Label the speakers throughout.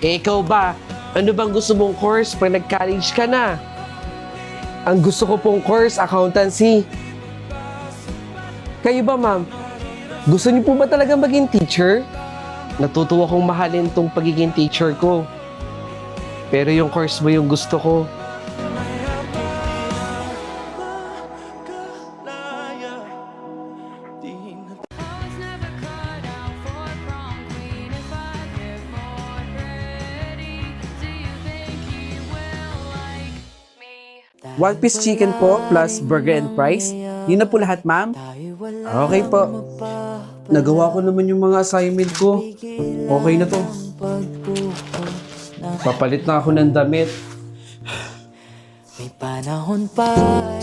Speaker 1: Eh, ikaw ba? Ano bang gusto mong course pag nag-college ka na? Ang gusto ko pong course, accountancy. Kayo ba, ma'am? Gusto niyo po ba talaga maging teacher? Natutuwa kong mahalin tong pagiging teacher ko. Pero yung course mo yung gusto ko.
Speaker 2: One piece chicken po plus burger and fries. Yun na po lahat, ma'am. Okay po. Nagawa ko naman yung mga assignment ko. Okay na to. Papalit na ako ng damit.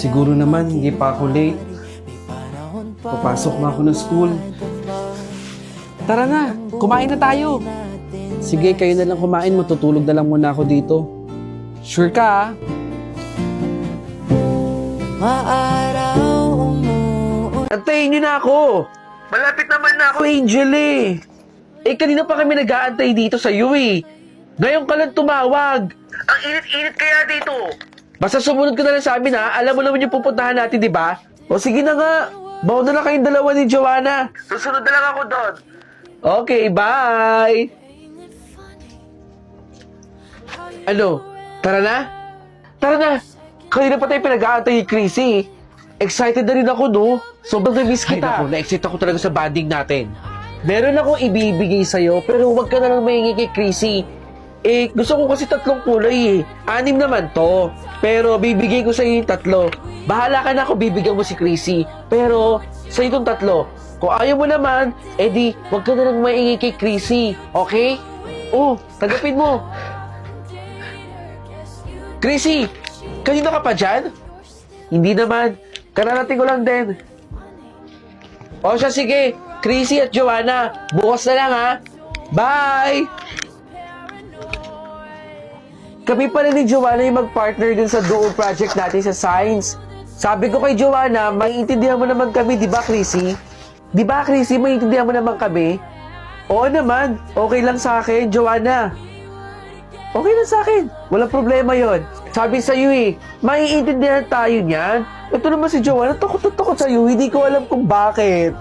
Speaker 2: Siguro naman, hindi pa ako late. Papasok na ako ng school. Tara na, kumain na tayo. Sige, kayo na lang kumain. Matutulog na lang muna ako dito. Sure ka, ah?
Speaker 1: Antayin niyo na ako! Malapit naman na ako, Angel eh! Eh, kanina pa kami nag-aantay dito sa iyo eh! Ngayon ka lang tumawag! Ang init-init kaya dito! Basta sumunod ka na lang sa amin ha, alam mo naman yung pupuntahan natin, di ba? O sige na nga, baon na lang kayong dalawa ni Joanna. Susunod na lang ako doon. Okay, bye! Ano? Tara na? Tara na! Kanina pa tayo pinag-aantay ni Chrissy. Excited na rin ako, no? Sobrang na-miss kita. Ay, naku, na-excite ako talaga sa banding natin. Meron akong ibibigay sa'yo, pero huwag ka na lang mahingi kay Chrissy. Eh, gusto ko kasi 3 kulay eh. 6 naman to. Pero bibigay ko sa'yo yung 3. Bahala ka na kung bibigyan mo si Chrissy. Pero, sa'yo itong 3. Kung ayaw mo naman, edi, huwag ka na lang mahingi kay Chrissy. Okay? Oh, tagapin mo. Chrissy! Kanina ka pa dyan? Hindi naman. Kararating ko lang din. O siya, sige. Chrissy at Joanna, bukas na lang ha. Bye! Kami pala ni Joanna yung mag-partner dun sa duo project natin sa science. Sabi ko kay Joanna, maiintindihan mo naman kami, di ba, Chrissy? Di ba, Chrissy, maiintindihan mo naman kami? Oo naman. Okay lang sa akin, Joanna. Okay lang sa akin. Walang problema yon. Sabi sa iyo eh, maiintindihan tayo niyan. Ito naman si Joanna, takot na takot sa iyo. Hindi ko alam kung bakit.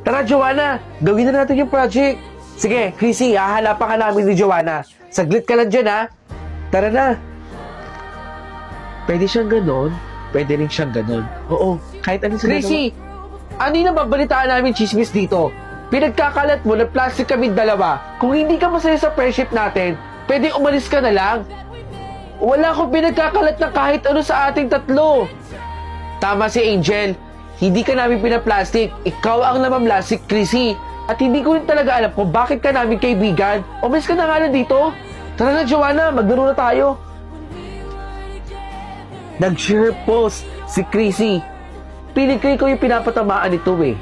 Speaker 1: Tara, Joanna, gawin na natin yung project. Sige, Chrissy, hahanapan ka namin ni Joanna. Saglit ka lang dyan, ha? Tara na. Pwede siyang ganon, pwede rin siyang ganon. Oo, kahit ano sa Chrissy, ano yung nababalitaan namin chismis dito? Pinagkakalat mo na plastic kami dalawa. Kung hindi ka masaya sa friendship natin, pwede umalis ka na lang. Wala akong pinagkakalat na kahit ano sa ating 3. Tama si Angel. Hindi ka namin pinaplastic. Ikaw ang namamlastik, Chrissy. At hindi ko rin talaga alam kung bakit ka namin kaibigan. Umalis ka na nga lang dito. Tara na, Joanna. Maglaro na tayo. Nag-share post si Chrissy. Piling ko yung pinapatamaan nito eh.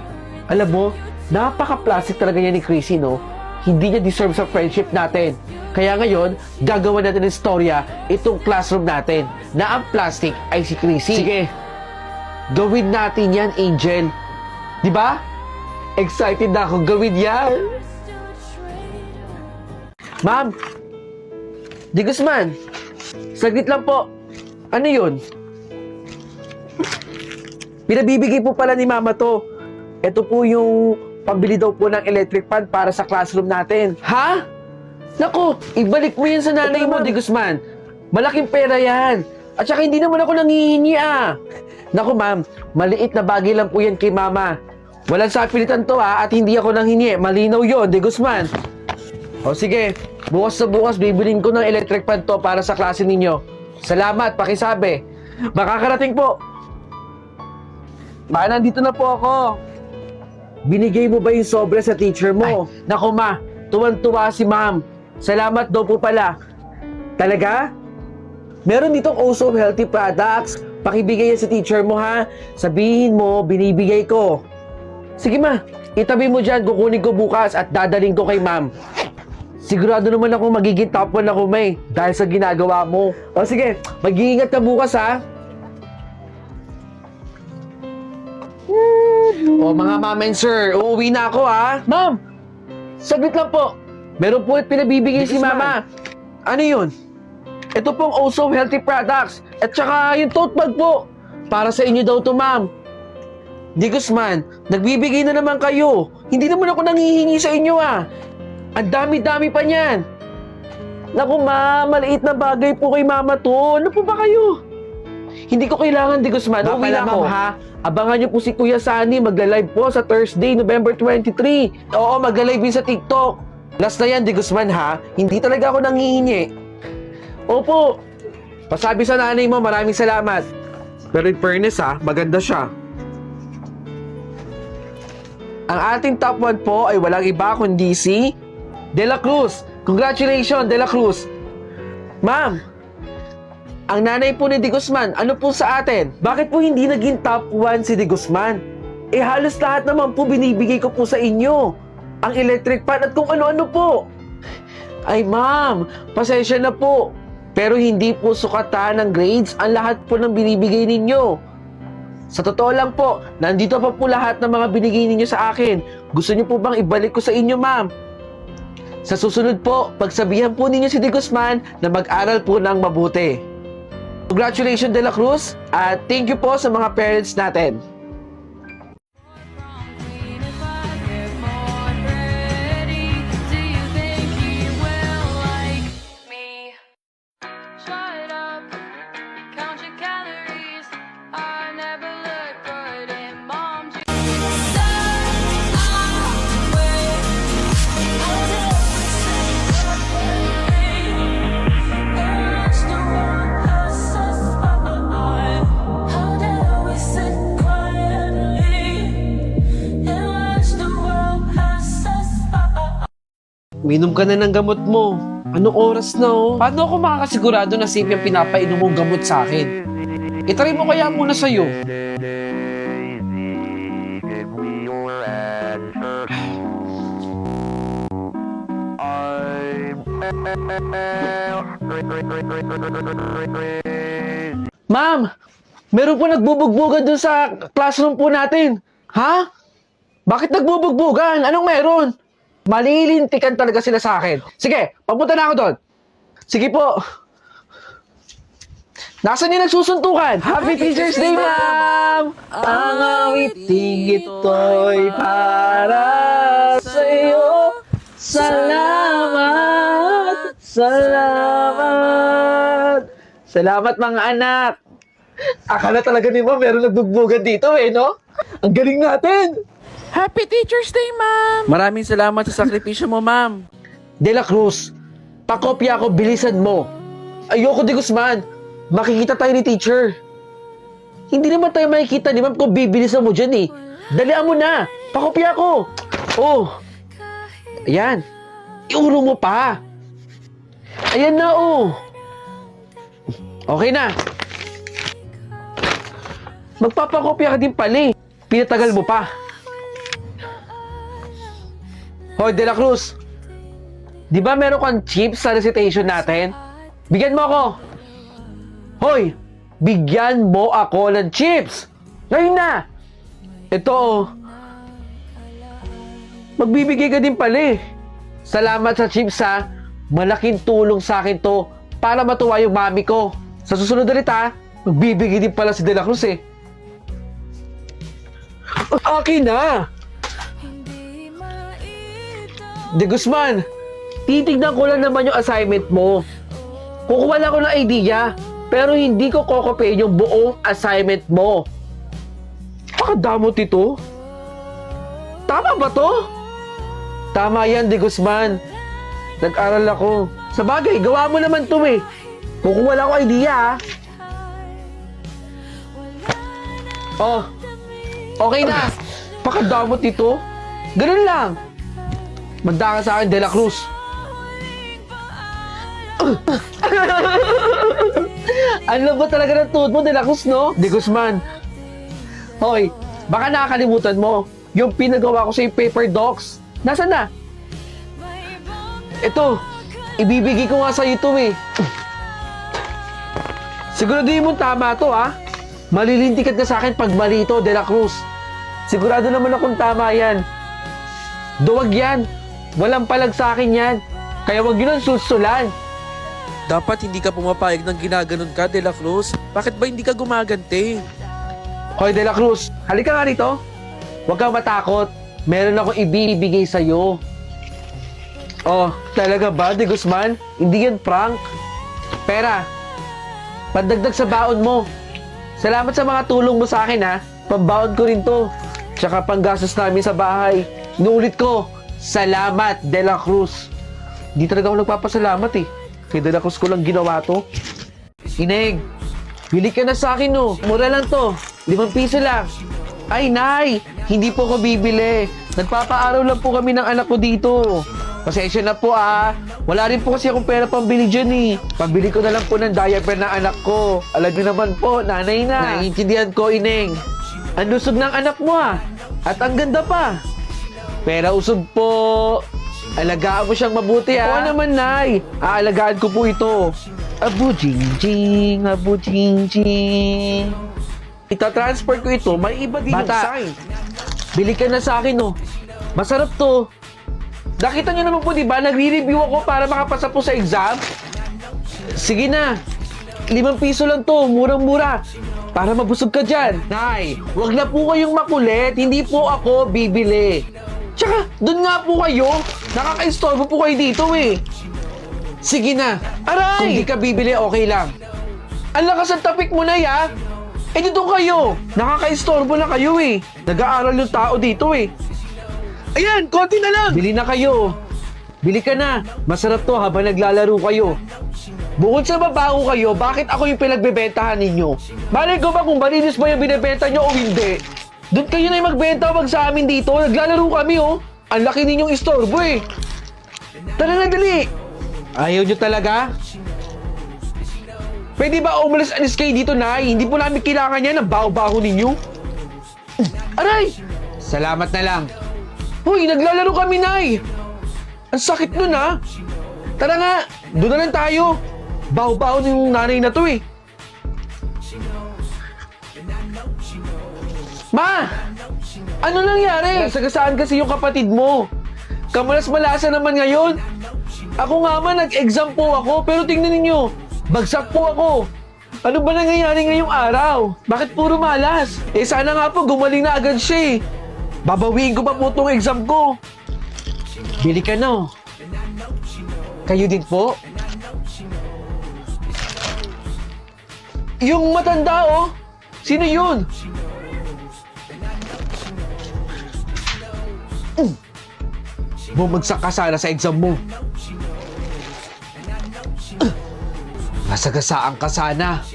Speaker 1: Alam mo, napaka-plastic talaga yan ni Chrissy, no? Hindi niya deserve sa friendship natin. Kaya ngayon, gagawa natin ng storya itong classroom natin na ang plastic ay si Chrissy. Sige, gawin natin yan, Angel. Di ba? Excited na akong gawin yan. Ma'am, Di Guzman, saglit lang po. Ano yun? Pinabibigay po pala ni Mama to. Ito po yung pambili daw po ng electric fan para sa classroom natin. Ha? Naku, ibalik mo yan sa nanay mo, Di Guzman. Malaking pera yan. At saka hindi naman ako nangihingi ah. Naku ma'am, maliit na bagay lang po yan kay Mama. Walang sapilitan to ha, at hindi ako nanghingi. Malinaw yon, Di Guzman. O sige, bukas na bukas bibilin ko ng electric fan to para sa klase ninyo. Salamat, pakisabi. Makakarating po. Ma, nandito na po ako. Binigay mo ba yung sobra sa teacher mo? Ay, naku ma, tuwan-tuwa si ma'am. Salamat daw po pala. Talaga? Meron ditong Oso Healthy Products. Pakibigay yan sa teacher mo ha. Sabihin mo, binibigay ko. Sige ma, itabi mo dyan. Kukunin ko bukas at dadaling ko kay ma'am. Sigurado naman ako magiging top 1 ako may dahil sa ginagawa mo. O sige, mag-iingat ka bukas ha. O mga ma'am and sir, uuwi na ako ha. Ma'am, saglit lang po. Meron po pinabibigay si
Speaker 2: Digusman.
Speaker 1: Mama. Ano yun? Ito pong Oso Healthy Products. At saka yung tote bag po. Para sa inyo daw to, ma'am. Di Guzman, nagbibigay na naman kayo. Hindi naman ako nanghihingi sa inyo ah. Ang dami-dami pa niyan. Naku ma'am, maliit na bagay po kay Mama to. Ano po ba kayo? Hindi ko kailangan, Di Guzman.
Speaker 2: Ba
Speaker 1: Uwi
Speaker 2: pala,
Speaker 1: na ako.
Speaker 2: ma'am, ha?
Speaker 1: Abangan niyo po si Kuya Sunny. Magla-live po sa Thursday, November 23. Oo, magla-live din sa TikTok. Last na yan, Di Guzman ha. Hindi talaga ako nanghihingi. Opo. Pasabi sa nanay mo, maraming salamat. Pero in fairness ha, maganda siya. Ang ating top 1 po ay walang iba kundi si De La Cruz. Congratulations, De La Cruz. Ma'am, ang nanay po ni Di Guzman, ano po sa atin? Bakit po hindi naging top 1 si Di Guzman? Eh halos lahat naman po binibigay ko po sa inyo. Ang electric fan at kung ano-ano po. Ay ma'am, pasensya na po. Pero hindi po sukatan ng grades ang lahat po ng binibigay ninyo. Sa totoo lang po, nandito pa po lahat ng mga binigay ninyo sa akin. Gusto niyo po bang ibalik ko sa inyo, ma'am? Sa susunod po, pagsabihan po ninyo si Di Guzman na mag-aral po ng mabuti. Congratulations, De La Cruz, at thank you po sa mga parents natin.
Speaker 2: Minom ka na ng gamot mo. Anong oras na oh? Paano ako makakasigurado na safe yung pinapainom mong gamot sa akin? Itry mo kaya muna sa'yo.
Speaker 1: Ma'am, meron po nagbubugbugan dun sa classroom po natin. Ha? Bakit nagbubugbugan? Anong meron? Malilintikan talaga sila sa akin. Sige, papunta na ako doon. Sige po. Nasaan yung nagsusuntukan? Happy Teacher's Day, ma'am! Ang awiting ito'y para sa iyo. Salamat! Salamat! Salamat, mga anak! Akala talaga ni ma'am meron nagbugbugan dito eh, no? Ang galing natin!
Speaker 2: Happy Teacher's Day, ma'am! Maraming salamat sa sakripisyo mo, ma'am.
Speaker 1: De La Cruz, pakopya ako, bilisan mo. Ayoko, Di Guzman. Makikita tayo ni teacher. Hindi naman tayo makikita ni ma'am kung bibilisan mo dyan eh. Dalian mo na. Pakopya ko. Oh. Ayan. Iuro mo pa. Ayan na oh. Okay na. Magpapakopya ka din pala eh. Pinatagal mo pa. Hoy, De La Cruz. Di ba meron kang chips sa recitation natin? Bigyan mo ako. Hoy, bigyan mo ako ng chips. Ngayon na. Ito oh. Magbibigay ka din pala eh. Salamat sa chips ha. Malaking tulong sa akin to para matuwa yung mami ko. Sa susunod ulit ha, magbibigay din pala si De La Cruz eh. Akin na. De Guzman, titignan ko lang naman yung assignment mo. Kukuha lang ako ng idea, pero hindi ko kokopihin yung buong assignment mo. Pakadamot ito. Tama ba to? Tama yan, De Guzman. Nag-aral ako. Sa bagay, gawa mo naman to eh. Kukuha lang ako idea ha. Oh, okay na. Pakadamot ito. Ganun lang. Magda ka sa akin, De La Cruz. Ano ba talaga ng tuhod mo, De La Cruz, no? De Guzman. Hoy, baka nakakalimutan mo yung pinagawa ko sa yung paper docs. Nasaan na? Ito, ibibigay ko nga sa ito eh. Siguraduhin mo tama to ha. Malilintikat ka sa akin pag mali ito, De La Cruz. Sigurado naman akong tama yan. Duwag yan. Walang palag sa akin yan. Kaya wag yun ang susulan.
Speaker 2: Dapat hindi ka pumapayag ng ginaganon ka, De La Cruz. Bakit ba hindi ka gumaganti?
Speaker 1: Hoy, De La Cruz, halika nga rito. Huwag kang matakot. Meron akong ibibigay sa'yo. Oh, talaga ba, De Guzman? Hindi yan prank. Pera. Pandagdag sa baon mo. Salamat sa mga tulong mo sa akin, ha. Pambaon ko rin to. Tsaka panggastos namin sa bahay. Inuulit ko, salamat, De La Cruz. Hindi talaga ako nagpapasalamat eh. Kay De La Cruz ko lang ginawa to. Ineng, bili ka na sa akin no. Mura lang to. 5 piso lang. Ay, Nay! Hindi po ako bibili. Nagpapaaraw lang po kami ng anak ko dito. Pasensya na po ah. Wala rin po kasi akong pera pambili dyan eh. Pambili ko na lang po ng diaper ng anak ko. Alam niyo naman po, nanay na. Naiintindihan ko, Ineng. Ang lusog ng anak mo ah. At ang ganda pa. Pera usog po. Alagaan mo siyang mabuti ah. Oo naman, Nay. Aalagaan ko po ito. Abu jing abu jing. Ita-transfer ko ito, may iba din yung sign. Bili ka na sa akin, no. Masarap to. Nakita nyo naman po, di ba? Nagre-review ako para makapasa po sa exam. Sige na. 5 piso lang to, murang-mura. Para mabusog ka dyan. Nay, wag na po kayong makulit. Hindi po ako bibili. Tsaka, dun nga po kayo. Nakaka-istorbo po kayo dito eh. Sige na. Aray! Kung di ka bibili, okay lang. Ang lakas ng tapik mo na ya. Eh dito kayo. Nakaka-istorbo na kayo eh. Nag-aaral yung tao dito eh. Ayan, konti na lang. Bili na kayo. Bili ka na. Masarap to habang naglalaro kayo. Bukod sa babaho kayo, bakit ako yung pinagbebentahan ninyo? Malay ko ba kung malinis ba yung binibenta nyo o hindi? Doon kayo na yung magbenta, wag sa amin dito. Naglalaro kami oh. Ang laki ninyong istorbo eh. Tara na, dali. Ayaw nyo talaga? Pwede ba umalis-alis kayo dito, Nay? Hindi po namin kailangan yan ang baho-baho ninyo. Aray! Salamat na lang. Hoy, naglalaro kami, Nay. Ang sakit nun, ha? Tara nga, doon na lang tayo. Baho-baho ng nanay na to, eh. Ma! Ano nangyari? Nasagasaan kasi yung kapatid mo. Kamalas-malasa naman ngayon. Ako nga man, nag-exam po ako, pero tingnan ninyo, bagsak po ako. Ano ba nangyayari ngayong araw? Bakit puro malas? Eh sana nga po, gumaling na agad siya eh. Babawiin ko pa po itong exam ko. Bili ka na. Kayo din po? Yung matanda oh. Sino yun? Bumagsak ka sana sa exam mo. Masagasaan ka sana.